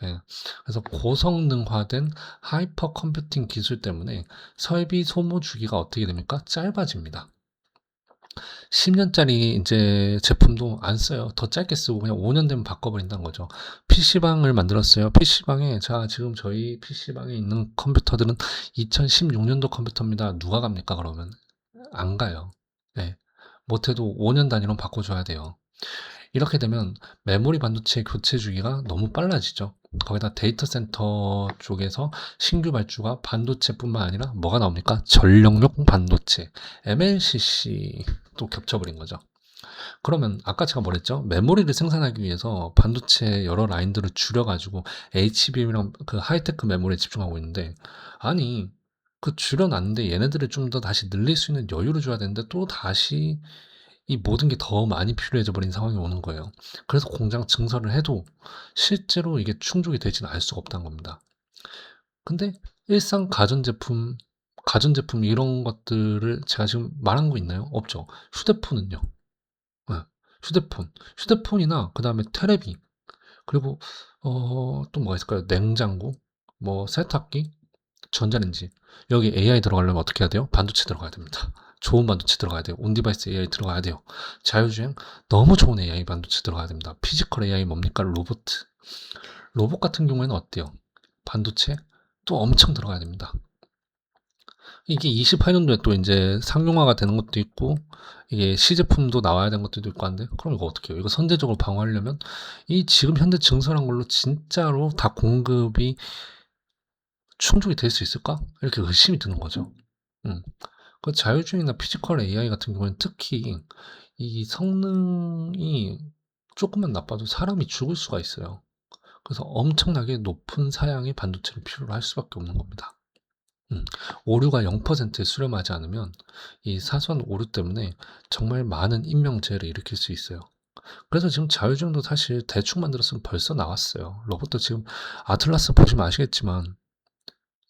A: 예. 그래서 고성능화된 하이퍼 컴퓨팅 기술 때문에 설비 소모 주기가 어떻게 됩니까? 짧아집니다. 10년짜리 이제 제품도 안 써요. 더 짧게 쓰고 그냥 5년 되면 바꿔버린다는 거죠. PC방을 만들었어요. PC방에, 자, 지금 저희 PC방에 있는 컴퓨터들은 2016년도 컴퓨터입니다. 누가 갑니까, 그러면? 안 가요. 네. 못해도 5년 단위로 바꿔줘야 돼요. 이렇게 되면 메모리 반도체 교체 주기가 너무 빨라지죠. 거기다 데이터 센터 쪽에서 신규 발주가 반도체뿐만 아니라 뭐가 나옵니까? 전력용 반도체, MLCC 또 겹쳐버린 거죠. 그러면 아까 제가 뭐랬죠? 메모리를 생산하기 위해서 반도체 여러 라인들을 줄여가지고 HBM이랑 그 하이테크 메모리에 집중하고 있는데, 아니, 그 줄여놨는데 얘네들을 좀 더 다시 늘릴 수 있는 여유를 줘야 되는데 또 다시 이 모든 게 더 많이 필요해져 버린 상황이 오는 거예요. 그래서 공장 증설을 해도 실제로 이게 충족이 되지는 않을 수가 없다는 겁니다. 근데 일상 가전제품 이런 것들을 제가 지금 말한 거 있나요? 없죠. 휴대폰은요. 예. 휴대폰이나 그다음에 테레비, 그리고 또 뭐가 있을까요? 냉장고, 뭐 세탁기, 전자레인지. 여기 AI 들어가려면 어떻게 해야 돼요? 반도체 들어가야 됩니다. 좋은 반도체 들어가야 돼요. 온디바이스 AI 들어가야 돼요. 자율주행 너무 좋은 AI 반도체 들어가야 됩니다. 피지컬 AI 뭡니까? 로봇 같은 경우에는 어때요? 반도체 또 엄청 들어가야 됩니다. 이게 28년도에 또 이제 상용화가 되는 것도 있고, 이게 시제품도 나와야 되는 것도 있고 한데, 그럼 이거 어떻게 해요? 이거 선제적으로 방어하려면 이 지금 현재 증설한 걸로 진짜로 다 공급이 충족이 될 수 있을까? 이렇게 의심이 드는 거죠. 그 자율주행이나 피지컬 AI 같은 경우는 특히 이 성능이 조금만 나빠도 사람이 죽을 수가 있어요. 그래서 엄청나게 높은 사양의 반도체를 필요로 할 수밖에 없는 겁니다. 오류가 0%에 수렴하지 않으면 이 사소한 오류 때문에 정말 많은 인명재해를 일으킬 수 있어요. 그래서 지금 자율주행도 사실 대충 만들었으면 벌써 나왔어요. 로봇도 지금 아틀라스 보시면 아시겠지만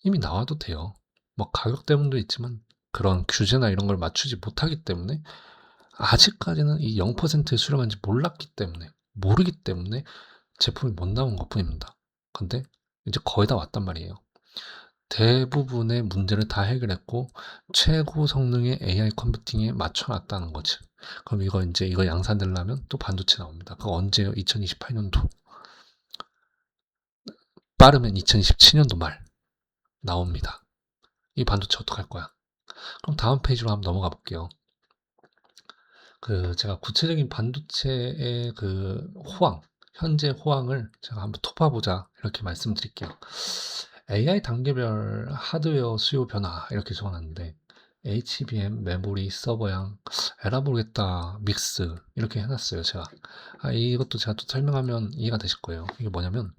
A: 이미 나와도 돼요. 뭐 가격 때문도 있지만 그런 규제나 이런 걸 맞추지 못하기 때문에 아직까지는 이 0%에 수렴한지 모르기 때문에 제품이 못 나온 것 뿐입니다. 근데 이제 거의 다 왔단 말이에요. 대부분의 문제를 다 해결했고 최고 성능의 AI 컴퓨팅에 맞춰놨다는 거지. 그럼 이거 양산되려면 또 반도체 나옵니다. 그거 언제요? 2028년도. 빠르면 2027년도 말 나옵니다. 이 반도체 어떡할 거야? 그럼 다음 페이지로 한번 넘어가 볼게요. 제가 구체적인 반도체의 현재 호황을 제가 한번 톱어보자 이렇게 말씀드릴게요. AI 단계별 하드웨어 수요 변화 이렇게 적어놨는데 HBM, 메모리, 서버양, 에라 모르겠다, 믹스 이렇게 해놨어요. 제가 이것도 제가 또 설명하면 이해가 되실 거예요. 이게 뭐냐면,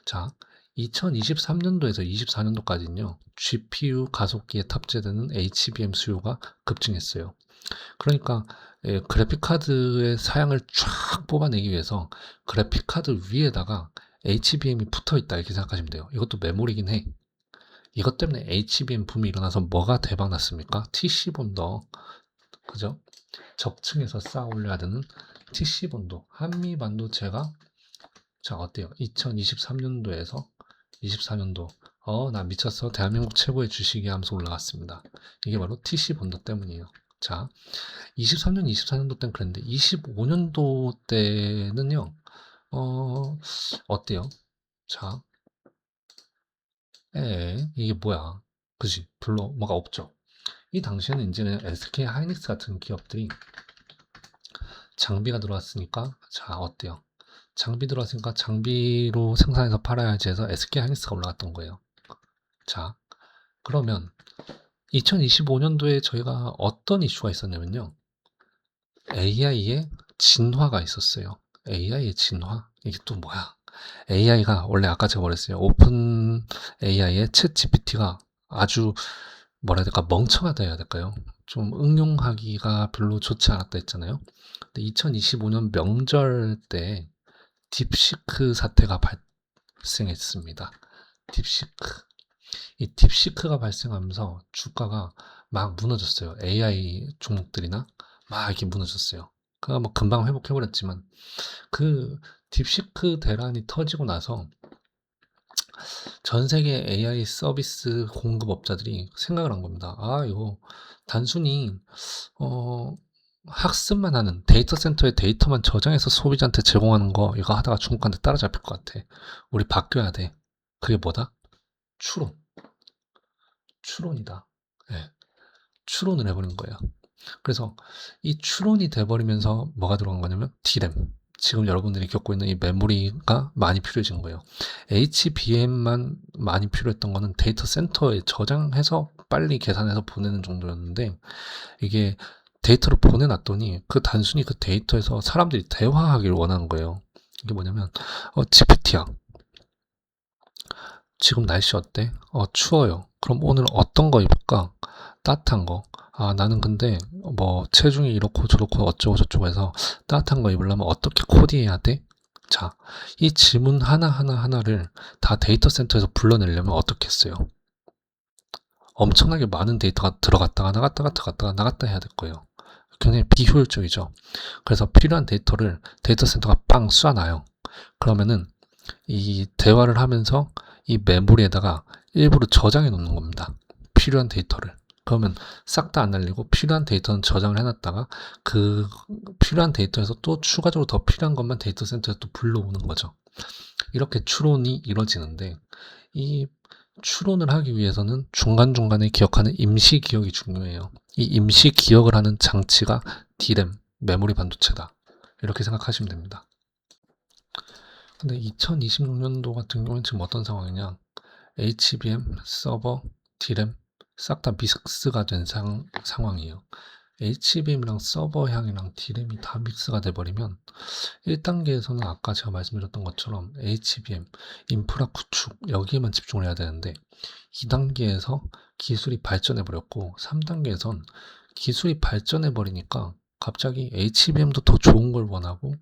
A: 자, 2023년도에서 24년도까지는요 GPU 가속기에 탑재되는 HBM 수요가 급증했어요. 그러니까 그래픽카드의 사양을 쫙 뽑아내기 위해서 그래픽카드 위에다가 HBM이 붙어있다 이렇게 생각하시면 돼요. 이것도 메모리긴 해. 이것 때문에 HBM 붐이 일어나서 뭐가 대박 났습니까? TC본더, 그죠? 적층에서 쌓아 올려야 되는 TC본도, 한미 반도체가, 자 어때요? 2023년도에서 24년도 나 미쳤어, 대한민국 최고의 주식이 하면서 올라갔습니다. 이게 바로 TC본더 때문이에요. 자, 23년, 24년도 때는 그랬는데 25년도 때는요, 어때요? 자, 이게 뭐야? 그지? 별로 뭐가 없죠. 이 당시에는 이제는 SK 하이닉스 같은 기업들이 장비가 들어왔으니까, 자, 어때요? 장비 들어왔으니까 장비로 생산해서 팔아야지 해서 SK 하이닉스가 올라갔던 거예요. 자, 그러면 2025년도에 저희가 어떤 이슈가 있었냐면요. AI의 진화가 있었어요. AI의 진화? 이게 또 뭐야? AI가 원래 아까 제가 말했어요. 오픈 AI의 챗 GPT가 아주 뭐라 해야 될까? 멍청하다 해야 될까요? 좀 응용하기가 별로 좋지 않았다 했잖아요. 근데 2025년 명절 때 딥시크 사태가 발생했습니다. 딥시크. 이 딥시크가 발생하면서 주가가 막 무너졌어요. AI 종목들이나 막 이렇게 무너졌어요. 그가 뭐 금방 회복해버렸지만 그 딥시크 대란이 터지고 나서 전 세계 AI 서비스 공급업자들이 생각을 한 겁니다. 이거 단순히 학습만 하는 데이터 센터에 데이터만 저장해서 소비자한테 제공하는 거 이거 하다가 중국한테 따라잡힐 것 같아. 우리 바뀌어야 돼. 그게 뭐다? 추론이다. 네, 추론을 해버린 거예요. 그래서 이 추론이 돼버리면서 뭐가 들어간 거냐면 D램. 지금 여러분들이 겪고 있는 이 메모리가 많이 필요해진 거예요. HBM만 많이 필요했던 거는 데이터 센터에 저장해서 빨리 계산해서 보내는 정도였는데, 이게 데이터를 보내놨더니 단순히 그 데이터에서 사람들이 대화하기를 원하는 거예요. 이게 뭐냐면 GPT야. 지금 날씨 어때? 추워요. 그럼 오늘 어떤 거 입을까? 따뜻한 거. 아, 나는 근데 뭐 체중이 이렇고 저렇고 어쩌고 저쩌고 해서 따뜻한 거 입으려면 어떻게 코디해야 돼? 자, 이 질문 하나를 다 데이터 센터에서 불러내려면 어떻게 했어요? 엄청나게 많은 데이터가 들어갔다가 나갔다가 들어갔다가 나갔다 해야 될 거예요. 굉장히 비효율적이죠. 그래서 필요한 데이터를 데이터 센터가 빵 쏴놔요. 그러면은 이 대화를 하면서 이 메모리에다가 일부러 저장해 놓는 겁니다. 필요한 데이터를. 그러면 싹 다 안 날리고 필요한 데이터는 저장을 해놨다가 그 필요한 데이터에서 또 추가적으로 더 필요한 것만 데이터 센터에 또 불러오는 거죠. 이렇게 추론이 이루어지는데 이 추론을 하기 위해서는 중간중간에 기억하는 임시 기억이 중요해요. 이 임시 기억을 하는 장치가 DRAM, 메모리 반도체다. 이렇게 생각하시면 됩니다. 근데 2026년도 같은 경우는 지금 어떤 상황이냐? HBM, 서버, DRAM 싹 다 믹스가 된 상황이에요. HBM이랑 서버향이랑 DRAM이 다 믹스가 돼버리면 1단계에서는 아까 제가 말씀드렸던 것처럼 HBM, 인프라 구축 여기에만 집중을 해야 되는데 2단계에서 기술이 발전해버렸고 3단계에선 기술이 발전해버리니까 갑자기 HBM도 더 좋은 걸 원하고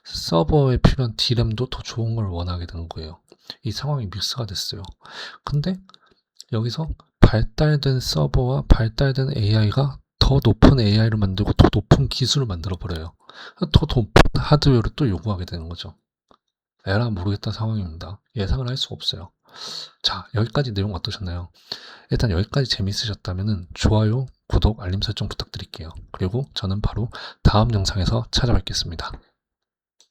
A: 서버에 필요한 DRAM도 더 좋은 걸 원하게 된 거예요. 이 상황이 믹스가 됐어요. 근데 여기서 발달된 서버와 발달된 AI가 더 높은 AI를 만들고 더 높은 기술을 만들어 버려요. 더 높은 하드웨어를 또 요구하게 되는 거죠. 에라 모르겠다 상황입니다. 예상을 할 수 없어요. 자, 여기까지 내용 어떠셨나요? 일단 여기까지 재밌으셨다면 좋아요, 구독, 알림 설정 부탁드릴게요. 그리고 저는 바로 다음 영상에서 찾아뵙겠습니다.